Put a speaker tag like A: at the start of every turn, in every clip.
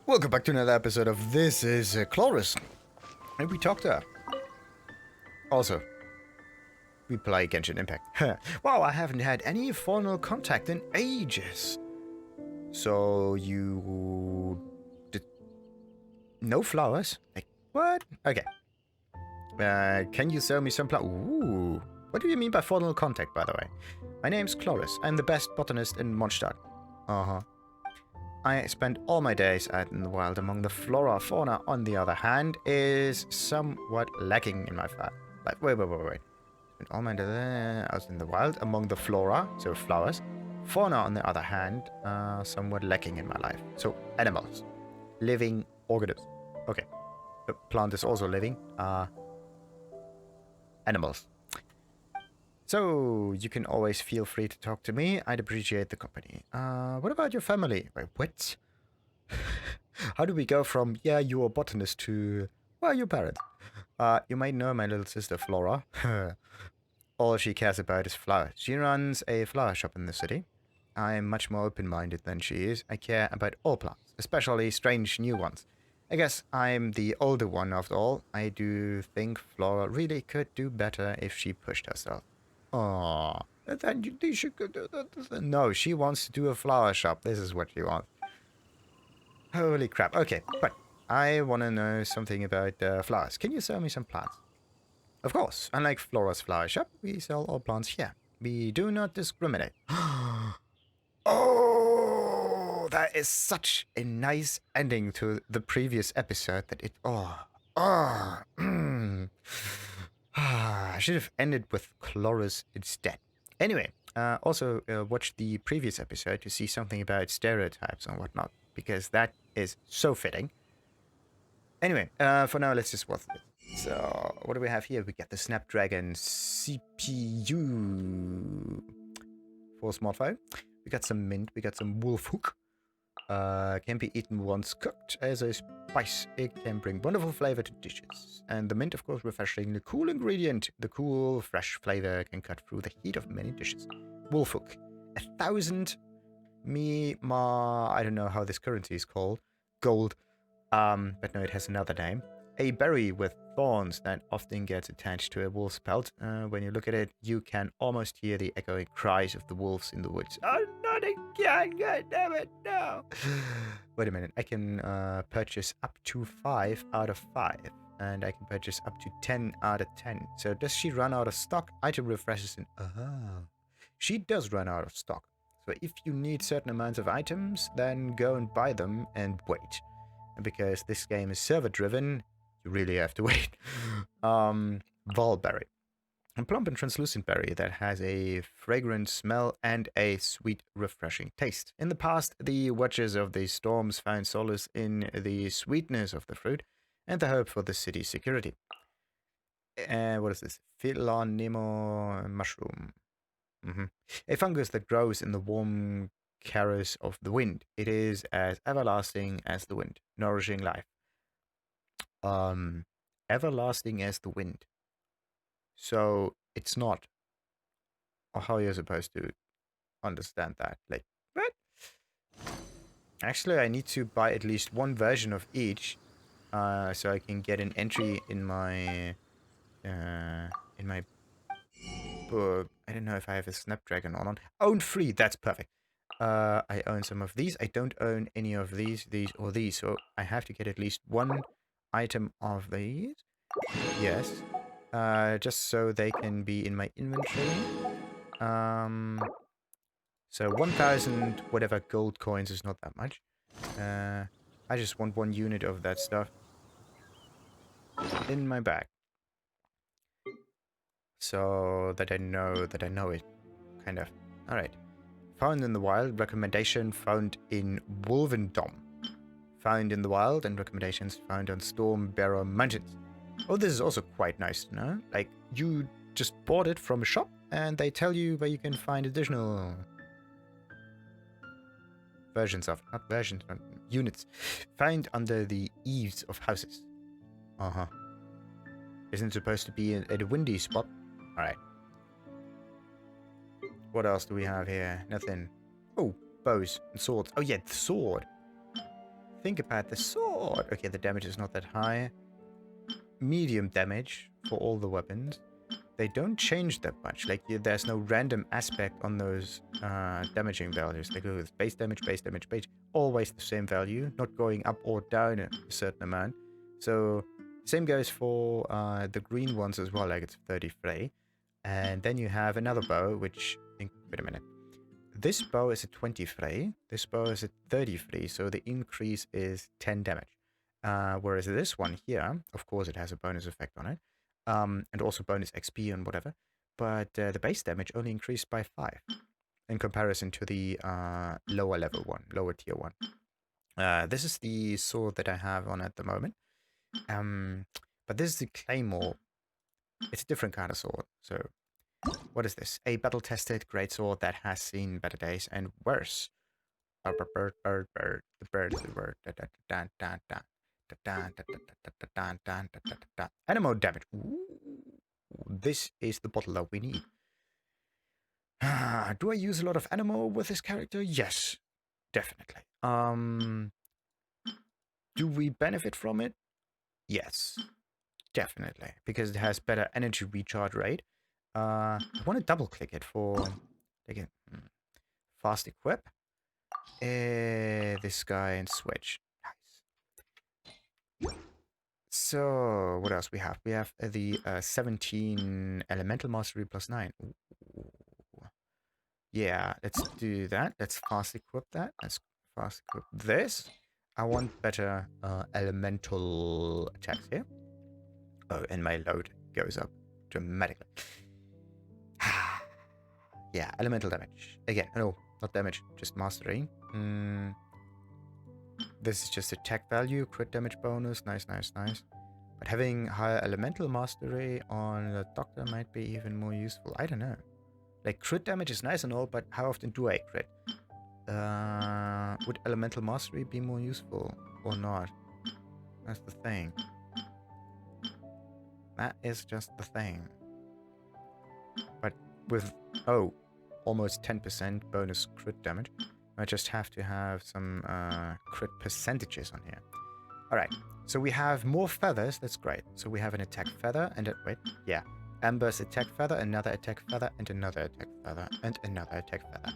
A: Welcome back to another episode of This is Chloris. And we talked to her. Also, we play GenShin Impact. Wow, I haven't had any formal contact in ages. So you did no flowers? Like what? Okay. Can you sell me some flowers? Ooh. What do you mean by formal contact, by the way? My name's Chloris. I'm the best botanist in Mondstadt. I spend all my days out in the wild among the flora. Fauna, on the other hand, is somewhat lacking in my life. Wait. Spend all my days out in the wild among the flora, so flowers. Fauna, on the other hand, somewhat lacking in my life. So animals, living organisms. Okay, the plant is also living. Animals. So, you can always feel free to talk to me. I'd appreciate the company. What about your family? Wait, what? How do we go from, yeah, you're a botanist to, well, your parents? You might know my little sister, Flora. All she cares about is flowers. She runs a flower shop in the city. I'm much more open-minded than she is. I care about all plants, especially strange new ones. I guess I'm the older one after all. I do think Flora really could do better if she pushed herself. Oh, then you should go do that. No, she wants to do a flower shop. This is what she wants. Holy crap. Okay, but I want to know something about flowers. Can you sell me some plants? Of course. Unlike Flora's flower shop, we sell all plants here. We do not discriminate. Oh, that is such a nice ending to the previous episode that it... I should have ended with Chloris instead. Anyway, also watch the previous episode to see something about stereotypes and whatnot, because that is so fitting. Anyway, for now, let's just watch it. So, what do we have here? We got the Snapdragon CPU for smartphone. We got some mint. We got some wolf hook. Can be eaten once cooked as a spice. It can bring wonderful flavor to dishes. And the mint, of course, refreshing the cool ingredient. The cool, fresh flavor can cut through the heat of many dishes. Wolf hook. 1,000 I don't know how this currency is called. Gold. But no, it has another name. A berry with thorns that often gets attached to a wolf's pelt. When you look at it, you can almost hear the echoing cries of the wolves in the woods. Oh, not again! God damn it, no! Wait a minute, I can purchase up to 5 out of 5. And I can purchase up to 10 out of 10. So does she run out of stock? Item refreshes in... She does run out of stock. So if you need certain amounts of items, then go and buy them and wait. And because this game is server-driven, you really have to wait. Valberry. A plump and translucent berry that has a fragrant smell and a sweet, refreshing taste. In the past, the Watchers of the Storms found solace in the sweetness of the fruit and the hope for the city's security. What is this? Philanemo mushroom. A fungus that grows in the warm caress of the wind. It is as everlasting as the wind, nourishing life. Everlasting as the wind. So it's not. Or how you're supposed to understand that? Like, what? Actually, I need to buy at least one version of each, so I can get an entry in my book. I don't know if I have a Snapdragon or not. Own 3. That's perfect. I own some of these. I don't own any of these, or these. So I have to get at least one item of these. Yes. Just so they can be in my inventory. So 1,000 whatever gold coins is not that much. I just want one unit of that stuff in my bag. So that I know it. Kind of. Alright. Found in the wild, recommendation found in Wolvendom. Found in the wild and recommendations found on Stormbearer Mountains. Oh, this is also quite nice to know. Like, you just bought it from a shop and they tell you where you can find additional versions of, not versions, but units. Found under the eaves of houses. Isn't it supposed to be at a windy spot? Alright. What else do we have here? Nothing. Oh, bows and swords. Oh yeah, the sword. Think about the sword. Okay, the damage is not that high. Medium damage for all the weapons. They don't change that much. Like, there's no random aspect on those damaging values. Like, oh, it's base damage, base damage, base. Always the same value, not going up or down a certain amount. So, same goes for the green ones as well. Like, it's 33. And then you have another bow, which... Wait a minute. This bow is at 23. This bow is at 33. So, the increase is 10 damage. Whereas this one here, of course, it has a bonus effect on it. And also bonus XP and whatever. But the base damage only increased by 5 in comparison to the lower level one, lower tier one. This is the sword that I have on at the moment. But this is the Claymore. It's a different kind of sword. So, what is this? A battle-tested great sword that has seen better days and worse. Bird. The bird is the word. Animal damage. Ooh, this is the bottle that we need. Do I use a lot of animal with this character? Yes, definitely. Do we benefit from it? Yes, definitely, because it has better energy recharge rate. I want to double click it for again fast equip. This guy and switch. Nice. So, what else we have? We have the 17 elemental mastery plus 9. Ooh. Yeah, let's do that. Let's fast equip that. Let's fast equip this. I want better elemental attacks here. Oh, and my load goes up dramatically. Yeah, elemental damage. Again, no, not damage, just mastery. This is just attack value, crit damage bonus. Nice, nice, nice. But having higher elemental mastery on the doctor might be even more useful. I don't know. Like, crit damage is nice and all, but how often do I crit? Would elemental mastery be more useful or not? That's the thing. That is just the thing. But with, almost 10% bonus crit damage, I just have to have some crit percentages on here. Alright, so we have more feathers, that's great. So we have an attack feather and a, Amber's attack feather, another attack feather, and another attack feather, and another attack feather.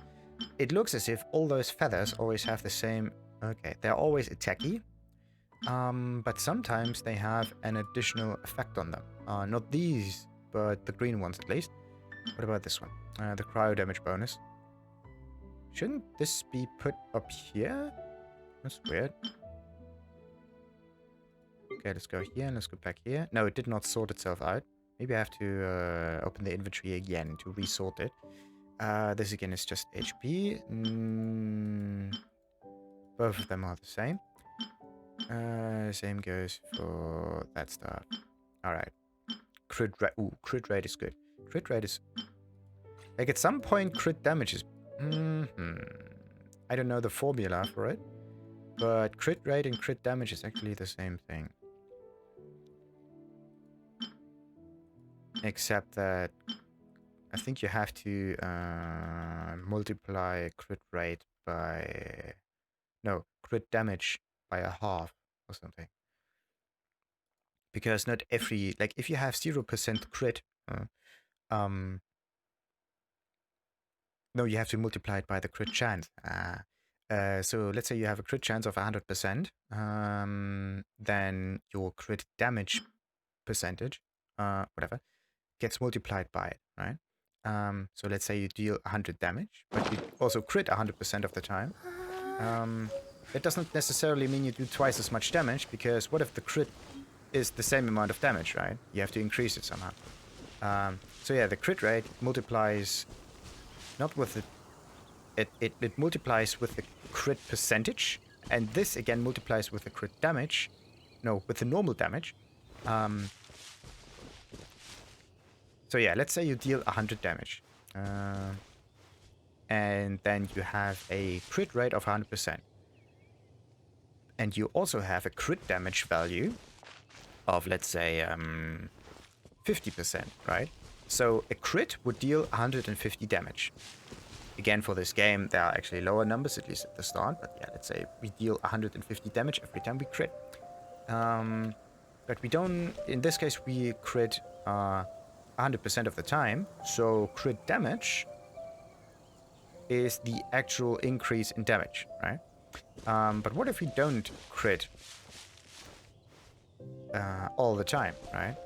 A: It looks as if all those feathers always have the same... Okay, they're always attacky. But sometimes they have an additional effect on them. Not these, but the green ones at least. What about this one? The cryo damage bonus. Shouldn't this be put up here? That's weird. Okay, let's go here and let's go back here. No, it did not sort itself out. Maybe I have to open the inventory again to resort it. This again is just HP. Both of them are the same. Same goes for that stuff. Alright. Crit rate. Ooh, crit rate is good. Crit rate is... Like, at some point, crit damage is... I don't know the formula for it. But crit rate and crit damage is actually the same thing. Except that I think you have to multiply crit rate by... No, crit damage by a half or something. Because not every... Like, if you have 0% crit... no, you have to multiply it by the crit chance. So let's say you have a crit chance of 100%. Then your crit damage percentage, whatever, gets multiplied by it, right? So let's say you deal 100 damage, but you also crit 100% of the time. That doesn't necessarily mean you do twice as much damage, because what if the crit is the same amount of damage, right? You have to increase it somehow. So yeah, the crit rate multiplies not with the... It multiplies with the crit percentage, and this again multiplies with the crit damage. No, with the normal damage. So yeah, let's say you deal 100 damage. And then you have a crit rate of 100%. And you also have a crit damage value of, let's say, 50%, right? So a crit would deal 150 damage. Again, for this game, there are actually lower numbers, at least at the start. But yeah, let's say we deal 150 damage every time we crit. But we don't... In this case, we crit 100% of the time. So crit damage is the actual increase in damage, right? But what if we don't crit all the time, right?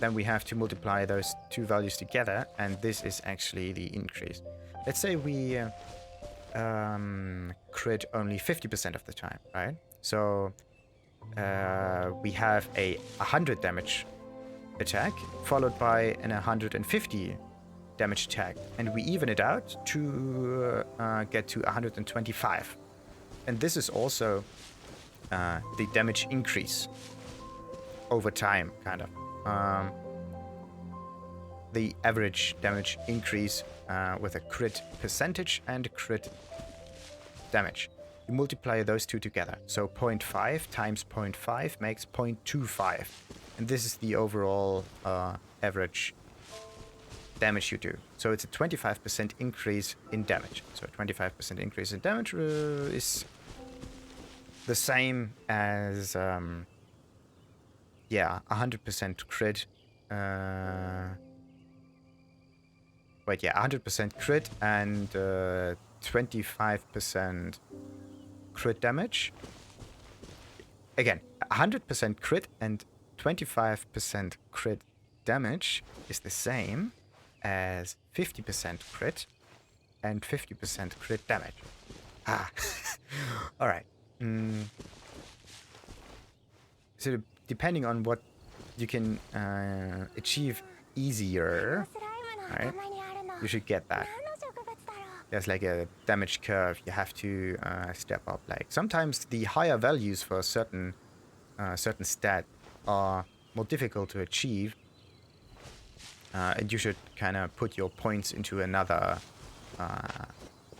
A: Then we have to multiply those two values together, and this is actually the increase. Let's say we crit only 50% of the time, right? So we have a 100 damage attack followed by an 150 damage attack, and we even it out to get to 125. And this is also the damage increase over time, kind of. The average damage increase with a crit percentage and crit damage. You multiply those two together. So 0.5 times 0.5 makes 0.25. And this is the overall average damage you do. So it's a 25% increase in damage. So a 25% increase in damage is the same as 100% crit. 100% crit and 25% crit damage. Again, 100% crit and 25% crit damage is the same as 50% crit and 50% crit damage. All right. So depending on what you can achieve easier, right? You should get that. There's like a damage curve you have to step up. Like sometimes the higher values for a certain stat are more difficult to achieve, and you should kind of put your points into another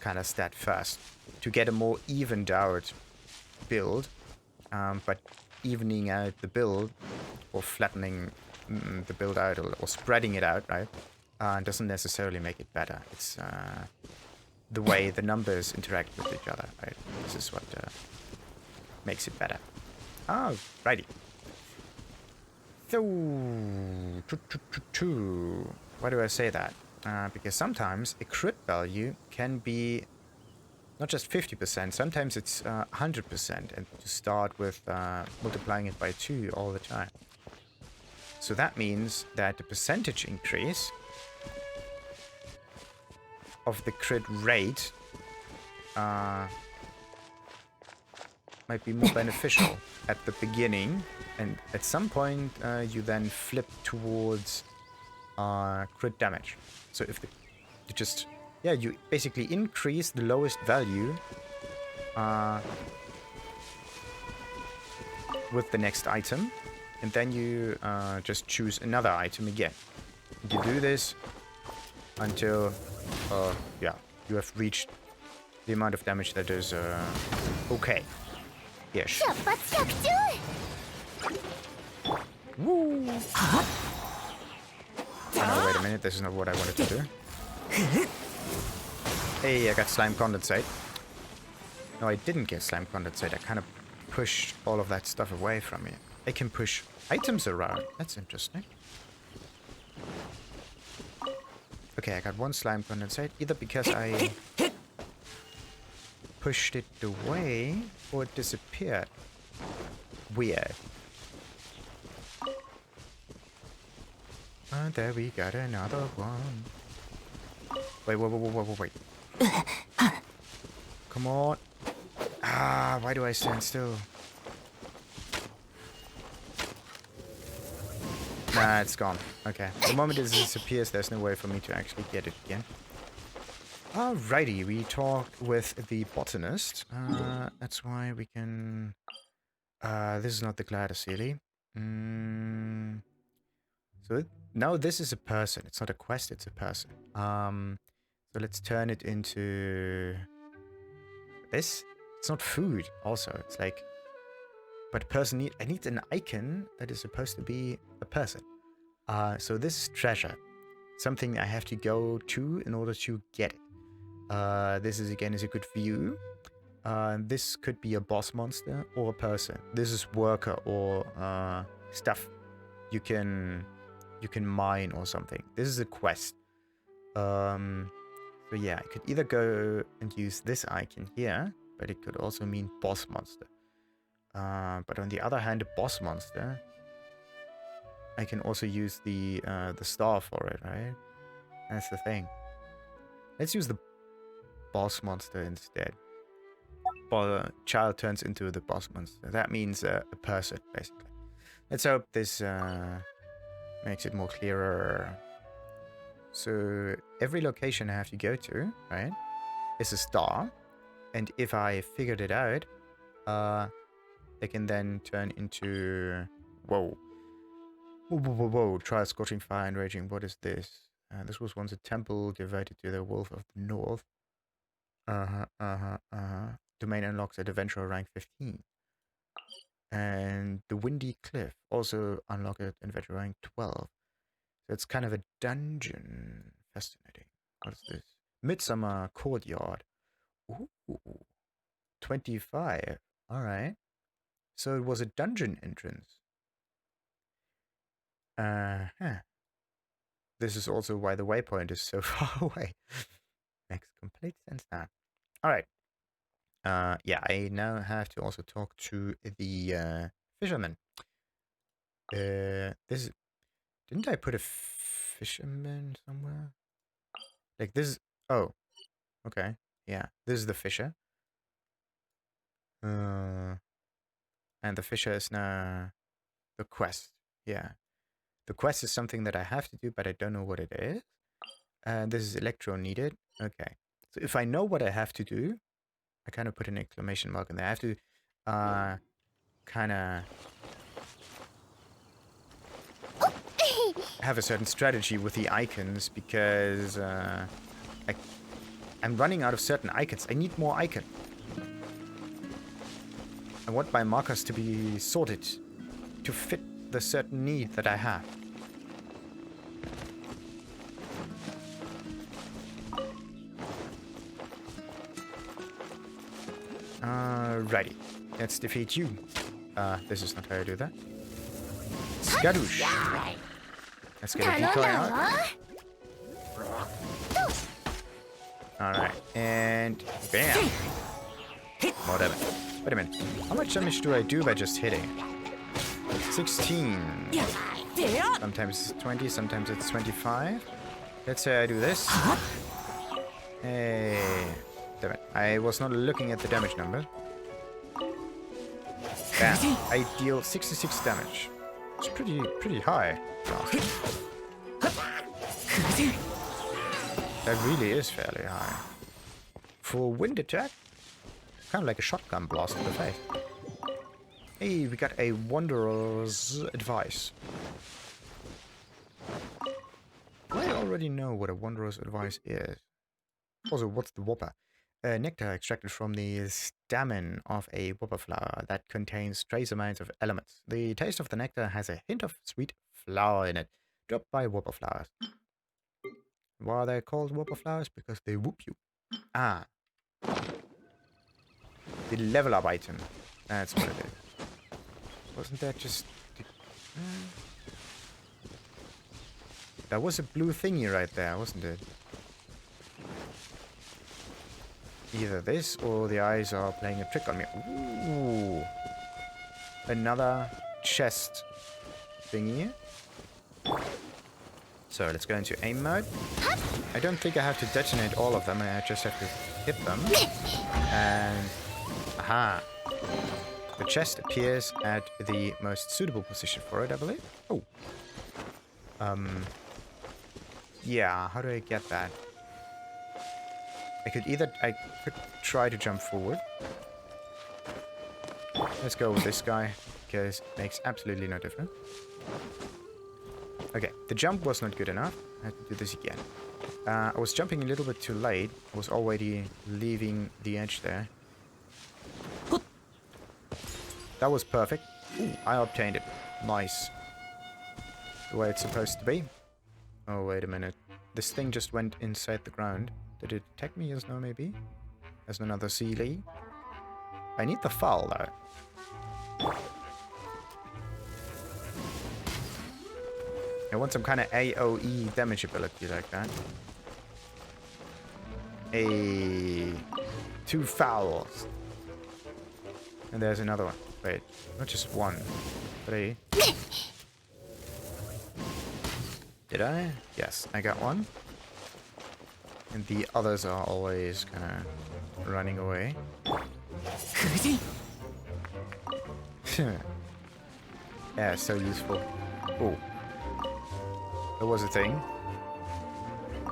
A: kind of stat first to get a more evened out build. But evening out the build or flattening the build out or spreading it out, right? Doesn't necessarily make it better. It's the way the numbers interact with each other, right? This is what makes it better. Righty. So, why do I say that? Because sometimes a crit value can be not just 50%, sometimes it's 100%, and to start with multiplying it by 2 all the time. So that means that the percentage increase of the crit rate might be more beneficial at the beginning, and at some point you then flip towards crit damage. So if you basically increase the lowest value with the next item, and then you just choose another item again. You do this until you have reached the amount of damage that is okay. Yes. Woo! Oh no, wait a minute, this is not what I wanted to do. Hey, I got slime condensate. No, I didn't get slime condensate. I kind of pushed all of that stuff away from me. I can push items around. That's interesting. Okay, I got one slime condensate. Either because I pushed it away or it disappeared. Weird. And there we got another one. Wait. Come on. Why do I stand still? Nah, it's gone. Okay. The moment it disappears, there's no way for me to actually get it again. Alrighty, we talk with the botanist. That's why we can... this is not the glider Seelie. So now this is a person. It's not a quest, it's a person. So let's turn it into... this? It's not food, also. It's like... but a person I need an icon that is supposed to be a person. So this is treasure. Something I have to go to in order to get it. This is again is a good view. This could be a boss monster or a person. This is worker or stuff you can mine or something. This is a quest. So yeah, I could either go and use this icon here, but it could also mean boss monster. But on the other hand, a boss monster, I can also use the star for it, right? That's the thing. Let's use the boss monster instead. Child turns into the boss monster. That means a person, basically. Let's hope this makes it more clearer. So every location I have to go to, right, is a star. And if I figured it out, they can then turn into... Whoa. Whoa, whoa, whoa, whoa. Trial, Scorching Fire, and Raging. What is this? This was once a temple devoted to the Wolf of the North. Domain unlocks at Adventurer rank 15. And the Windy Cliff also unlocked at Adventurer rank 12. So it's kind of a dungeon. Fascinating. What is this? Midsummer Courtyard. Ooh. 25. Alright. So it was a dungeon entrance. This is also why the waypoint is so far away. Makes complete sense now. Alright. Yeah, I now have to also talk to the fisherman. This... Didn't I put a fisherman somewhere? Like this... Oh. Okay. Yeah. This is the fisher. And the fisher is now the quest. Yeah. The quest is something that I have to do, but I don't know what it is. And this is electro needed. Okay. So if I know what I have to do, I kind of put an exclamation mark in there. I have to kind of have a certain strategy with the icons because I'm running out of certain icons. I need more icons. I want my markers to be sorted to fit the certain need that I have. Alrighty. Let's defeat you. This is not how I do that. Skadoosh. Let's get a decoy out. Alright. And bam. More damage. Wait a minute. How much damage do I do by just hitting? 16. Sometimes it's 20, sometimes it's 25. Let's say I do this. Hey. Damn it. I was not looking at the damage number. Bam. I deal 66 damage. It's pretty high. That really is fairly high. For wind attack, kind of like a shotgun blast in the face. Hey, we got a Wanderer's Advice. I already know what a Wanderer's Advice is. Also, what's the Whopper? Nectar extracted from the stamen of a whopper flower that contains trace amounts of elements. The taste of the nectar has a hint of sweet flower in it, dropped by whopper flowers. Why are they called whopper flowers? Because they whoop you. Ah. The level up item. That's what it is. Wasn't that just... That was a blue thingy right there, wasn't it? Either this or the eyes are playing a trick on me. Ooh. Another chest thingy. So let's go into aim mode. I don't think I have to detonate all of them. I just have to hit them. And... Aha. The chest appears at the most suitable position for it, I believe. Oh. Yeah, how do I get that? I could try to jump forward. Let's go with this guy, because it makes absolutely no difference. Okay, the jump was not good enough. I have to do this again. I was jumping a little bit too late. I was already leaving the edge there. That was perfect. Ooh, I obtained it. Nice. The way it's supposed to be. Oh, wait a minute. This thing just went inside the ground. Did it attack me? Yes, no, maybe. There's another Seelie. I need the foul, though. I want some kind of AoE damage ability like that. 2 fouls. And there's another one. Wait, not just 1. 3. Did I? Yes, I got 1. And the others are always kind of running away. Yeah, so useful. Oh. There was a thing.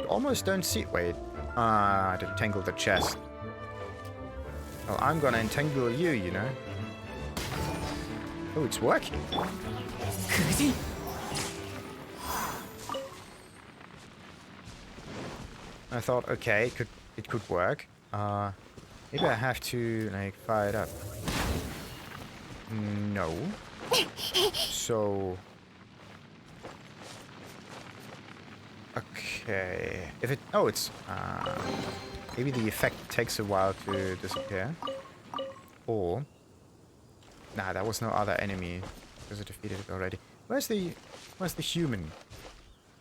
A: Almost don't see... Wait. Ah, to entangle the chest. Well, I'm gonna entangle you, you know. Oh, it's working. I thought, okay, it could work. Maybe I have to, like, fire it up. No. So... Okay. If it... Oh, it's... maybe the effect takes a while to disappear. Or... Nah, there was no other enemy. Because I defeated it already. Where's the human?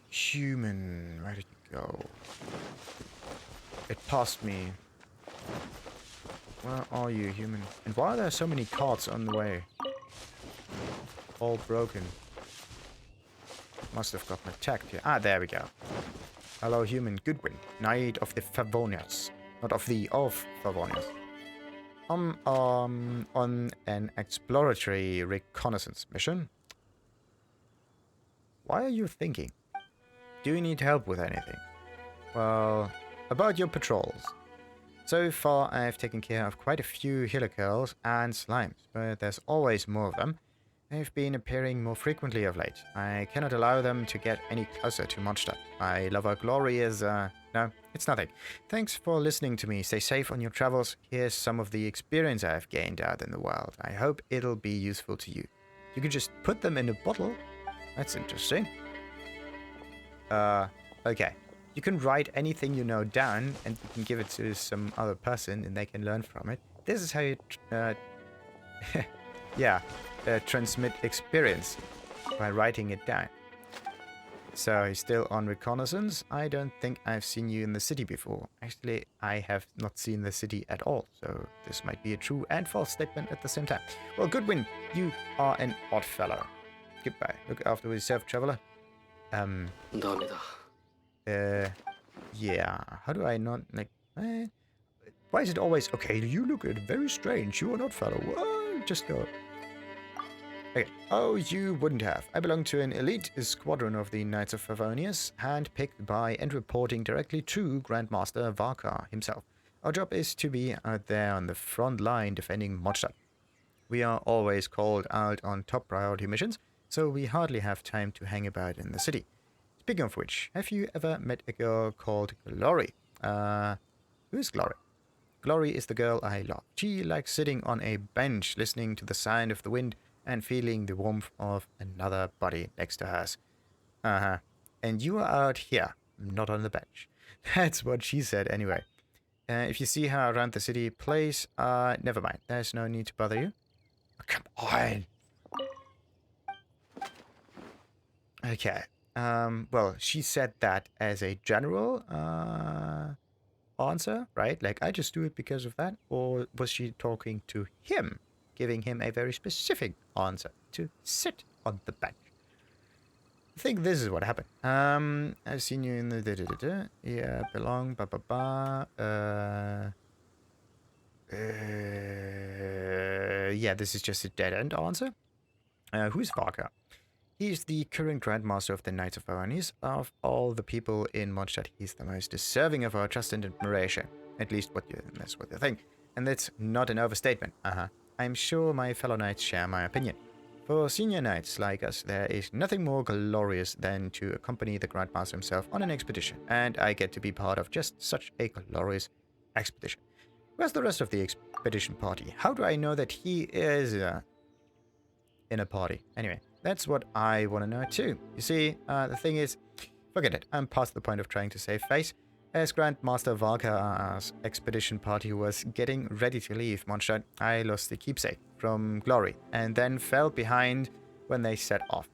A: Human... Where did you go? It passed me. Where are you, human? And why are there so many cards on the way? All broken. Must have gotten attacked here. Ah, there we go. Hello, human. Godwin, Knight of the Favonious. Not of the... Of Favonious. On an exploratory reconnaissance mission. Why are you thinking? Do you need help with anything? Well, about your patrols. So far, I've taken care of quite a few healer girls and slimes, but there's always more of them. They've been appearing more frequently of late. I cannot allow them to get any closer to Monster. My lover Glory is, no, it's nothing. Thanks for listening to me. Stay safe on your travels. Here's some of the experience I've gained out in the wild. I hope it'll be useful to you. You can just put them in a bottle. That's interesting. Okay. You can write anything you know down, and you can give it to some other person, and they can learn from it. This is how you, transmit experience, by writing it down. So, he's still on reconnaissance. I don't think I've seen you in the city before. Actually, I have not seen the city at all, so this might be a true and false statement at the same time. Well, Godwin, you are an odd fellow. Goodbye. Look after yourself, traveler. Yeah. How do I not, like... why is it always... Okay, you look very strange. You are not fellow. Just go. Okay. Oh, you wouldn't have. I belong to an elite squadron of the Knights of Favonious, handpicked by and reporting directly to Grandmaster Varkar himself. Our job is to be out there on the front line defending Mondstadt. We are always called out on top priority missions, so we hardly have time to hang about in the city. Speaking of which, have you ever met a girl called Glory? Who is Glory? Glory is the girl I love. She likes sitting on a bench, listening to the sound of the wind and feeling the warmth of another body next to hers. And you are out here, not on the bench. That's what she said anyway. If you see her around the city, please, never mind. There's no need to bother you. Oh, come on! Okay. Well, she said that as a general answer, right? Like, I just do it because of that? Or was she talking to him, giving him a very specific answer to sit on the bench? I think this is what happened. I've seen you in the yeah, belong, yeah, this is just a dead-end answer. Who's Varkar? He's the current Grandmaster of the Knights of Favonious. Of all the people in Mondstadt, he's the most deserving of our trust and admiration. At least that's what you think. And that's not an overstatement. I'm sure my fellow knights share my opinion. For senior knights like us, there is nothing more glorious than to accompany the Grandmaster himself on an expedition. And I get to be part of just such a glorious expedition. Where's the rest of the expedition party? How do I know that he is in a party? Anyway. That's what I want to know too. You see, the thing is, forget it. I'm past the point of trying to save face. As Grandmaster Valkar's expedition party was getting ready to leave Mondstadt, I lost the keepsake from Glory and then fell behind when they set off.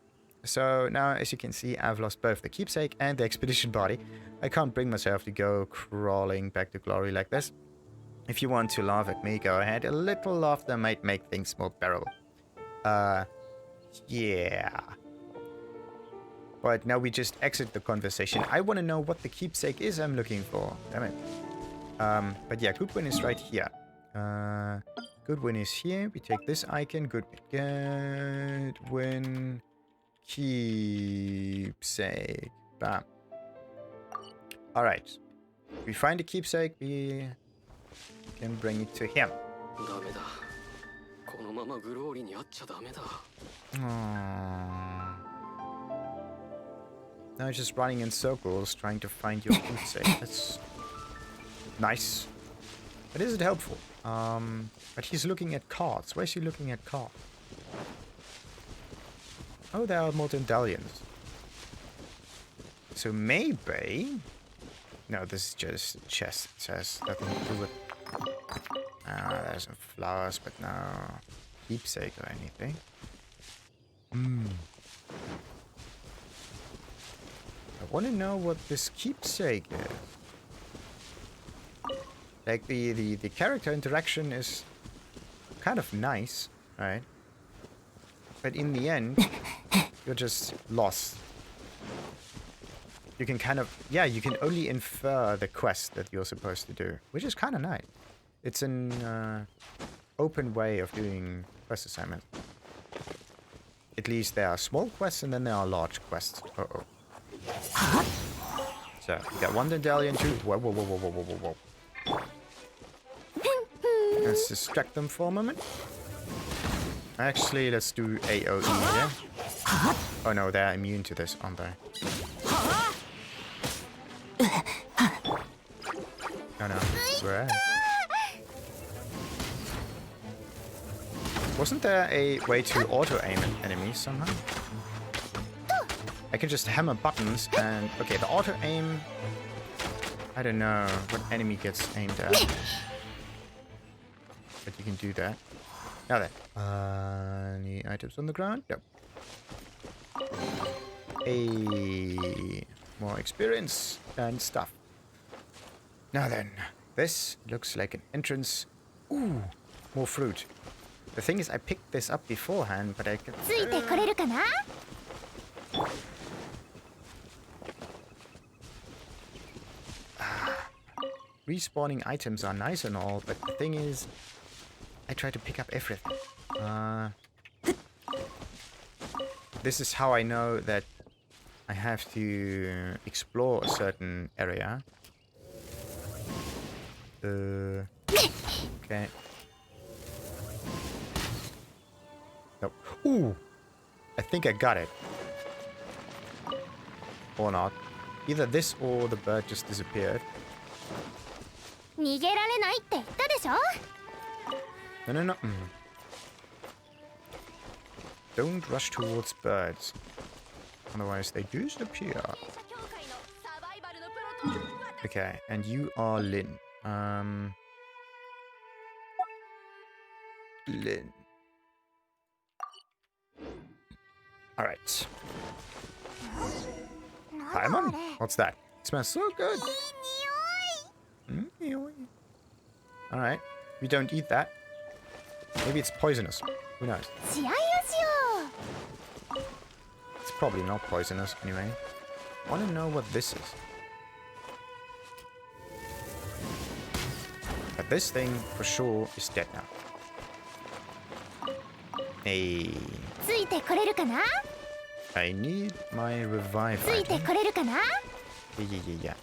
A: So now, as you can see, I've lost both the keepsake and the expedition party. I can't bring myself to go crawling back to Glory like this. If you want to laugh at me, go ahead. A little laughter might make things more bearable. Yeah. But now we just exit the conversation. I want to know what the keepsake is I'm looking for. Damn it. But yeah, Godwin is right here. Godwin is here. We take this icon. Godwin keepsake. Bam. Alright. We find the keepsake. We can bring it to him. Aww. Now just running in circles trying to find your keepsake. That's nice. But is it helpful? But he's looking at cards. Where's he looking at cards? Oh, there are more medallions. So maybe... No, this is just a chest. It says nothing to do with... there's some flowers, but no keepsake or anything. I want to know what this keepsake is. Like, the character interaction is kind of nice, right? But in the end, you're just lost. You can kind of... Yeah, you can only infer the quest that you're supposed to do, which is kind of nice. It's an open way of doing quest assignments. At least there are small quests and then there are large quests. Uh-oh. So, we got one medallion, two... Whoa, whoa, whoa, whoa, whoa, whoa, whoa, whoa. Let's distract them for a moment. Actually, let's do AoE here. Oh no, they're immune to this, aren't they? Oh no, where? Wasn't there a way to auto-aim at enemies somehow? I can just hammer buttons and... Okay, the auto-aim... I don't know what enemy gets aimed at. But you can do that. Now then. Any items on the ground? No. More experience and stuff. Now then. This looks like an entrance. Ooh, more fruit. The thing is, I picked this up beforehand, but I can... Respawning items are nice and all, but the thing is, I try to pick up everything. This is how I know that I have to explore a certain area. Okay. Nope. Ooh! I think I got it. Or not. Either this or the bird just disappeared. No, no, no. Don't rush towards birds. Otherwise they disappear. Okay, and you are Lin. Lin. Alright. Paimon? What's that? It smells so good. Alright. We don't eat that. Maybe it's poisonous. Who knows? It's probably not poisonous anyway. I want to know what this is. But this thing for sure is dead now. Hey. I need my revive item. Yeah.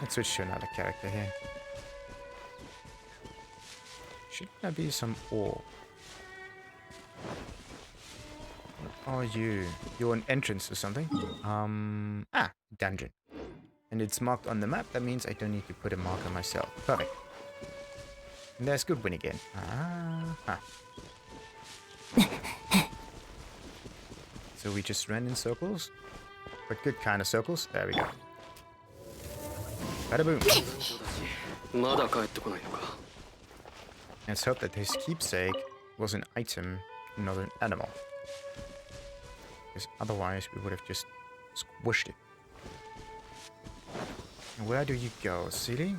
A: Let's switch to another character here. Shouldn't there be some ore? What are you? You're an entrance or something? Dungeon. And it's marked on the map. That means I don't need to put a marker myself. Perfect. And there's Godwin again. So we just ran in circles. But good kind of circles. There we go. Bada boom. Let's hope that his keepsake was an item, not an animal. Because otherwise we would have just squished it. And where do you go, Seelie?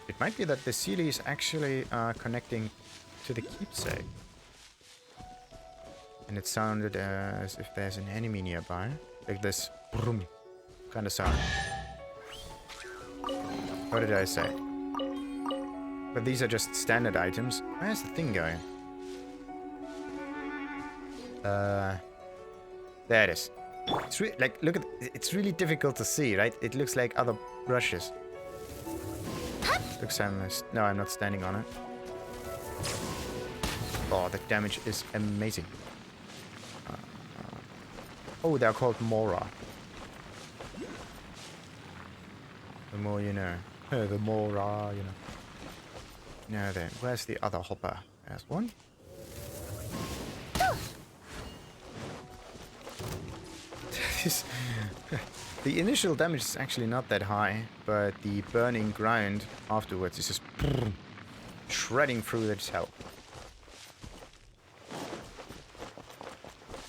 A: It might be that the Seelie is actually connecting to the keepsake. And it sounded as if there's an enemy nearby. Like this brum kind of sound. What did I say? But these are just standard items. Where's the thing going? There it is. It's like, look at, it's really difficult to see, right? It looks like other brushes. Looks no, I'm not standing on it. Oh, the damage is amazing. Oh, they're called Mora. The more you know. The Mora, you know. Now then, where's the other hopper? There's one. The initial damage is actually not that high, but the burning ground afterwards is just shredding through its health.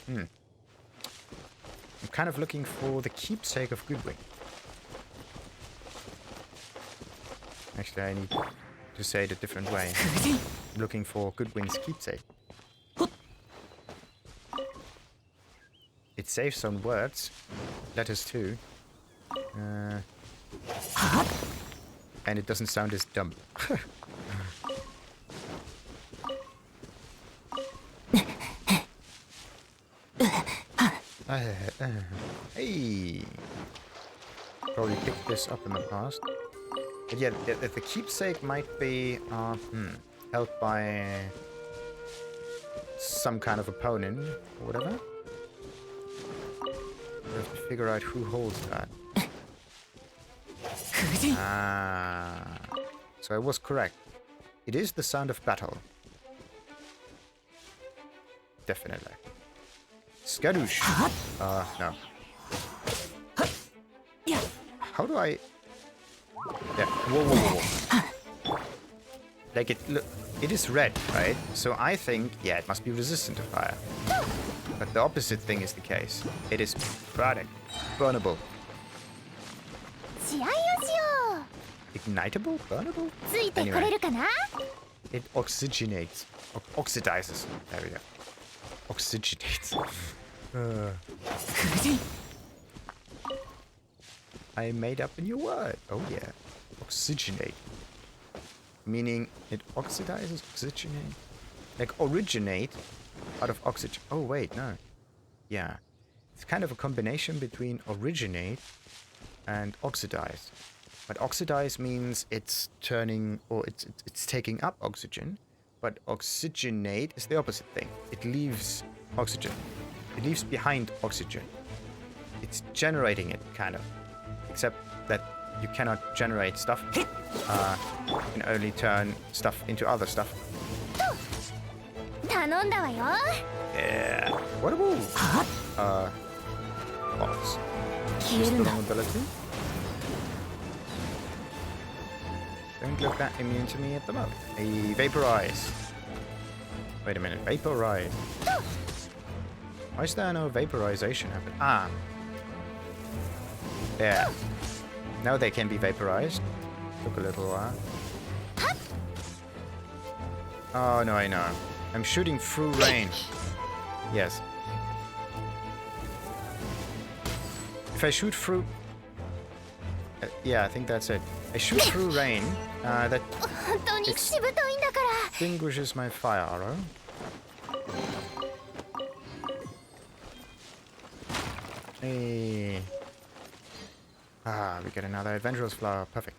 A: I'm kind of looking for the keepsake of Godwin. Actually, I need to say it a different way. I'm looking for Godwin's keepsake. It saves on words, letters too, and it doesn't sound as dumb. Hey, probably picked this up in the past. But yeah, the keepsake might be held by some kind of opponent or whatever. We have to figure out who holds that. So I was correct. It is the sound of battle. Definitely. Skadoosh. No. How do I... Yeah. Whoa. Like it is red, right? So I think, yeah, it must be resistant to fire. But the opposite thing is the case. It is burnable. Ignitable? Burnable? Anyway. It oxygenates. Oxidizes. There we go. Oxygenates. I made up a new word. Oh yeah. Oxygenate. Meaning it oxidizes, oxygenate. Like originate out of oxygen. Oh wait, no. Yeah. It's kind of a combination between originate and oxidize. But oxidize means it's turning, or it's taking up oxygen. But oxygenate is the opposite thing. It leaves oxygen. It leaves behind oxygen. It's generating it, kind of. Except that you cannot generate stuff. You can only turn stuff into other stuff. Yeah. What a move! Box. Just the wrong ability. Don't look that immune to me at the moment. A vaporize. Wait a minute, vaporize. Why is there no vaporization happening? Ah. There. Now they can be vaporized. Took a little while. Oh no, I know. I'm shooting through rain. Yes. If I shoot through... yeah, I think that's it. I shoot through rain. That extinguishes my fire arrow. Hey. We get another adventurous flower. Perfect.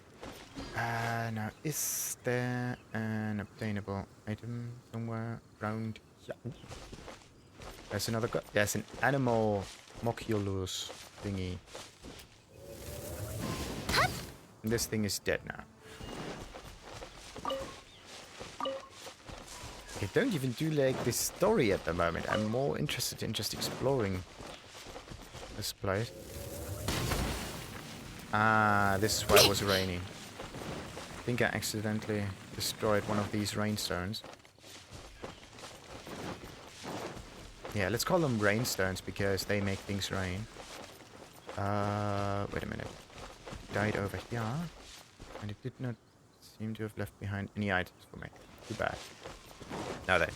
A: Now, is there an obtainable item somewhere around here? There's another... There's an animal moculus thingy. And this thing is dead now. I don't even do like this story at the moment. I'm more interested in just exploring this place. Ah, this is why it was raining. I think I accidentally destroyed one of these rainstones. Yeah, let's call them rainstones because they make things rain. Wait a minute. Died over here. And it did not seem to have left behind any items for me. Too bad. Now then.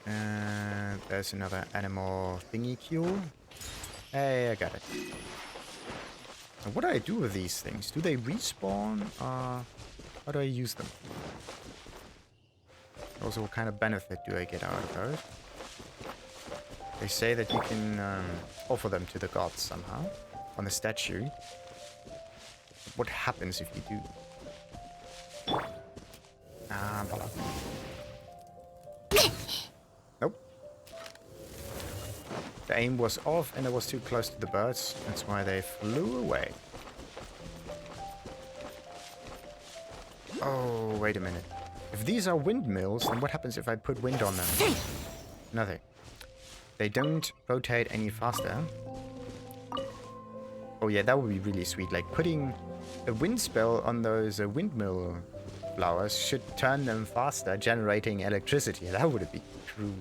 A: And there's another animal thingy cube. Hey, I got it. Now, what do I do with these things? Do they respawn? How do I use them? Also, what kind of benefit do I get out of those? They say that you can offer them to the gods somehow on the statue. But what happens if you do? Ah, voila. Nope. The aim was off and I was too close to the birds. That's why they flew away. Oh, wait a minute. If these are windmills, then what happens if I put wind on them? Nothing. They don't rotate any faster. Oh yeah, that would be really sweet. Like putting a wind spell on those windmill flowers should turn them faster, generating electricity. That would be cool.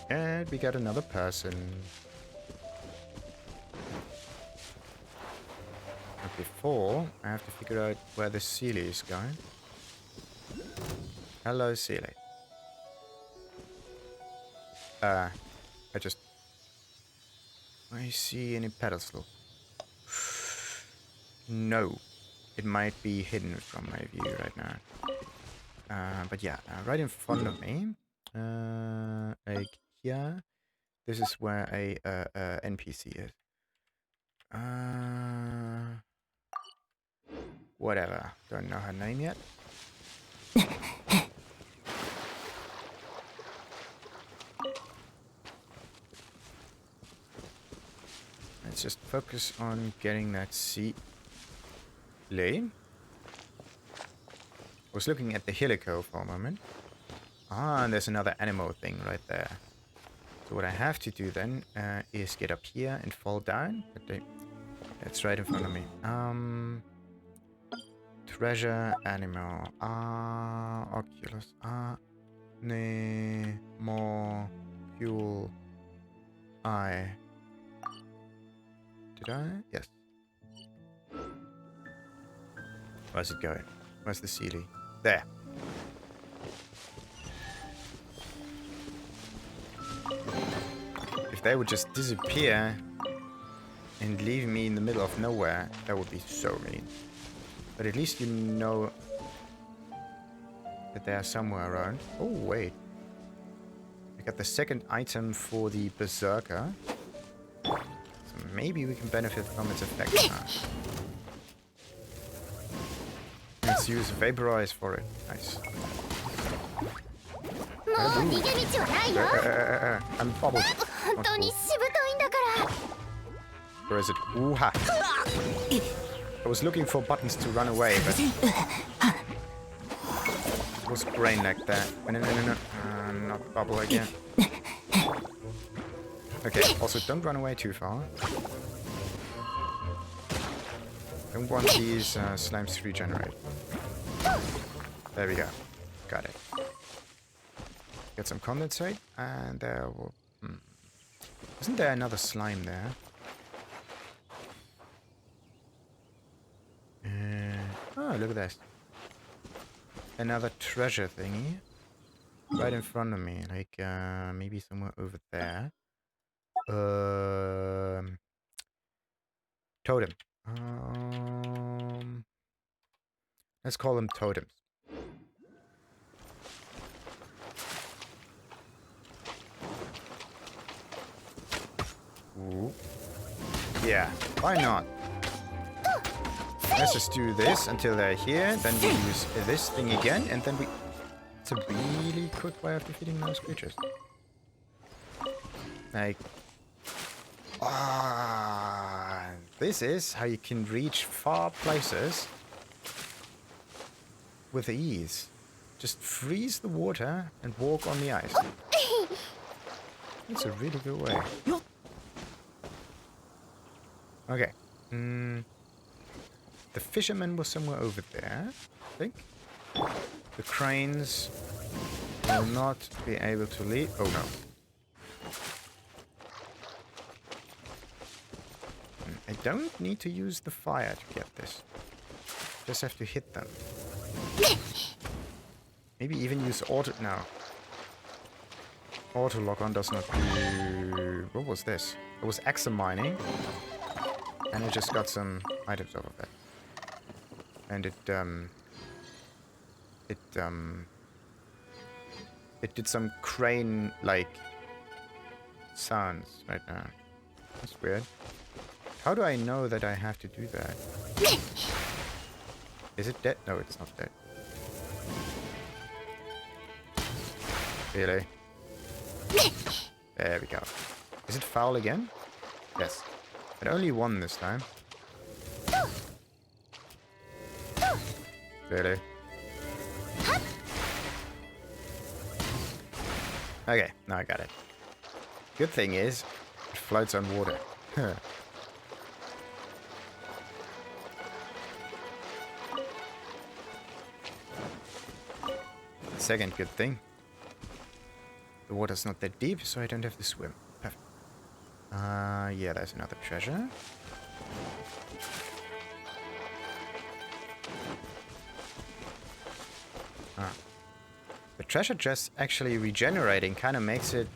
A: And we got another person. But before, I have to figure out where the Seelie is going. Hello, Seelie. I see any petals, look. No. It might be hidden from my view right now. But yeah, right in front of me. Like here. This is where a NPC is. Whatever. Don't know her name yet. Let's just focus on getting that Seelie. I was looking at the helico for a moment. Ah, and there's another animal thing right there. So what I have to do then is get up here and fall down. But it's right in front of me. Treasure animal. Oculus. More fuel. Did I? Yes. Where's it going? Where's the Seelie? There. If they would just disappear and leave me in the middle of nowhere, that would be so mean. But at least you know that they are somewhere around. Oh, wait. I got the second item for the Berserker. So maybe we can benefit from its effect now. Let's use Vaporize for it. Nice. I'm bubbled. Where is it? Ooh-ha. I was looking for buttons to run away, but it was brain like that. No. Not bubble again. Okay, also don't run away too far. Don't want these slimes to regenerate. There we go. Got it. Get some condensate, and there will... Isn't there another slime there? Oh, look at this. Another treasure thingy. Right in front of me. Like, maybe somewhere over there. Totem. Let's call them totems. Ooh. Yeah, why not? Let's just do this until they're here, then we use this thing again, and then we... It's a really quick way of defeating those creatures. Like... this is how you can reach far places with ease. just freeze the water and walk on the ice. It's a really good way. Okay. The fisherman was somewhere over there, I think. The cranes will not be able to lead. Oh no. I don't need to use the fire to get this. Just have to hit them. Maybe even use auto... No. Auto lock on does not do... What was this? It was axle mining. And I just got some items off of that. And it did some crane-like sounds right now. That's weird. How do I know that I have to do that? Is it dead? No, it's not dead. Really? There we go. Is it foul again? Yes. But only one this time. Really? Okay, now I got it. Good thing is, it floats on water. Second good thing. The water's not that deep, so I don't have to swim. Perfect. Yeah, there's another treasure. The treasure chest actually regenerating kind of makes it...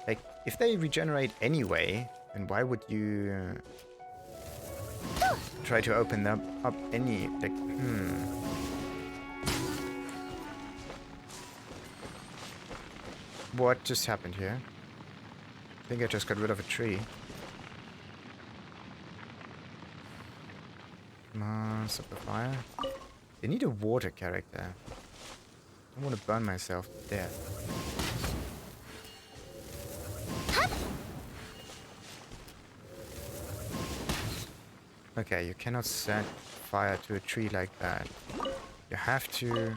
A: Like, if they regenerate anyway, then why would you try to open them up any... Like, What just happened here? I think I just got rid of a tree. Come on, stop the fire. They need a water character. I don't want to burn myself to death. Okay, you cannot set fire to a tree like that. You have to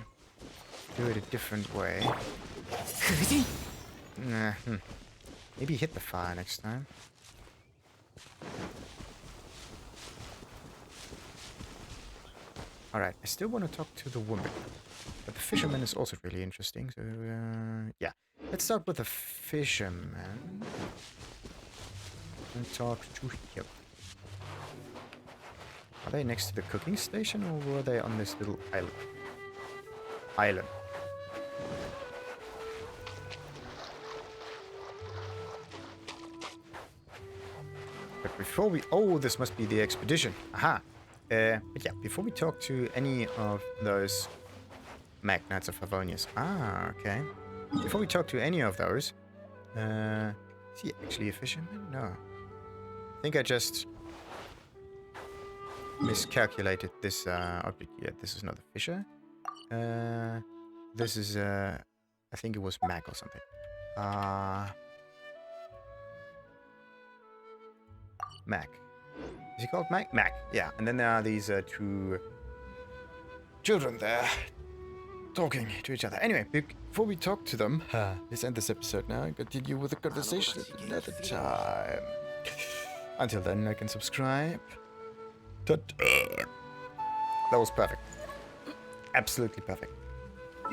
A: do it a different way. Nah, Maybe hit the fire next time. Alright, I still want to talk to the woman. But the fisherman is also really interesting, so yeah. Let's start with the fisherman. And talk to him. Are they next to the cooking station, or were they on this little island? But before we... Oh, this must be the expedition. Aha! But yeah, before we talk to any of those magnates of Favonious... Ah, okay. Before we talk to any of those... is he actually a fisherman? No. I think I just... miscalculated this object here. This is not a fisher. This is... I think it was Mac or something. Mac. Is he called Mac? Mac, yeah. And then there are these two children there talking to each other. Anyway, before we talk to them, let's end this episode now and continue with the conversation at another time. Until then, like and subscribe. That was perfect. Absolutely perfect.